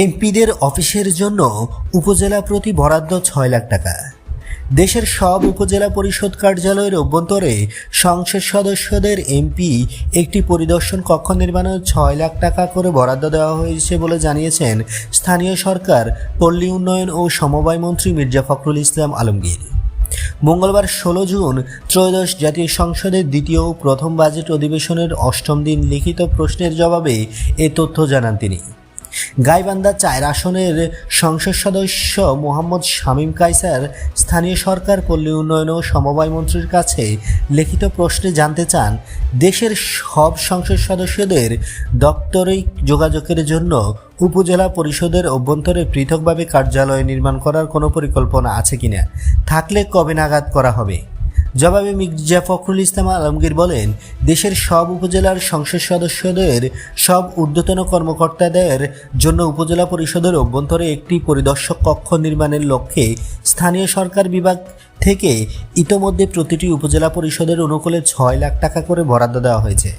এমপিদের অফিসের জন্য উপজেলা প্রতি বরাদ্দ ৬ লাখ টাকা। দেশের সব উপজেলা পরিষদ কার্যালয়ের অভ্যন্তরে সংসদ সদস্যদের এমপি একটি পরিদর্শন কক্ষ নির্মাণে ৬ লাখ টাকা করে বরাদ্দ দেওয়া হয়েছে বলে জানিয়েছেন স্থানীয় সরকার, পল্লী উন্নয়ন ও সমবায় মন্ত্রী মির্জা ফখরুল ইসলাম আলমগীর। মঙ্গলবার ১৬ জুন ত্রয়োদশ জাতীয় সংসদের দ্বিতীয় ও প্রথম বাজেট অধিবেশনের অষ্টম দিন লিখিত প্রশ্নের জবাবে এ তথ্য জানান তিনি। গাইবান্ধা ৪ আসনের সংসদ সদস্য মোহাম্মদ শামীম কায়সার স্থানীয় সরকার, পল্লী উন্নয়ন ও সমবায় মন্ত্রীর কাছে লিখিত প্রশ্নে জানতে চান, দেশের সব সংসদ সদস্যদের দাপ্তরিক যোগাযোগের জন্য উপজেলা পরিষদের অভ্যন্তরে পৃথকভাবে কার্যালয় নির্মাণ করার কোনো পরিকল্পনা আছে কিনা, থাকলে কবে নাগাদ করা হবে। জবাবে মির্জা ফখরুল ইসলাম আলমগীর বলেন, দেশের সব উপজেলার সংসদ সদস্যদের সব ঊর্ধ্বতন কর্মকর্তাদের জন্য উপজেলা পরিষদের অভ্যন্তরে একটি পরিদর্শক কক্ষ নির্মাণের লক্ষ্যে স্থানীয় সরকার বিভাগ থেকে ইতোমধ্যে প্রতিটি উপজেলা পরিষদের অনুকূলে ৬ লাখ টাকা করে বরাদ্দ দেওয়া হয়েছে।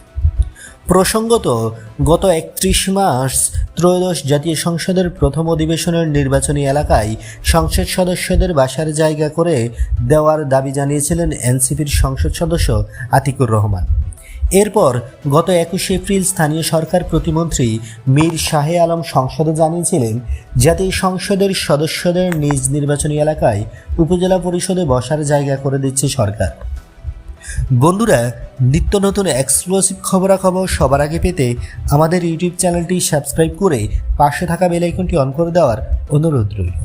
প্রসঙ্গত, গত ৩১ মার্চ ত্রয়োদশ জাতীয় সংসদের প্রথম অধিবেশনের নির্বাচনী এলাকায় সংসদ সদস্যদের বাসার জায়গা করে দেওয়ার দাবি জানিয়েছিলেন এনসিপির সংসদ সদস্য আতিকুর রহমান। এরপর গত ২১ এপ্রিল স্থানীয় সরকার প্রতিমন্ত্রী মীর শাহে আলম সংসদে জানিয়েছিলেন, জাতীয় সংসদের সদস্যদের নিজ নির্বাচনী এলাকায় উপজেলা পরিষদে বসার জায়গা করে দিচ্ছে সরকার। বন্ধুরা, নিত্য নতুন এক্সক্লুসিভ খবরাখবর সবার আগে পেতে আমাদের ইউটিউব চ্যানেলটি সাবস্ক্রাইব করে পাশে থাকা বেল আইকনটি অন করে দেওয়ার অনুরোধ রইল।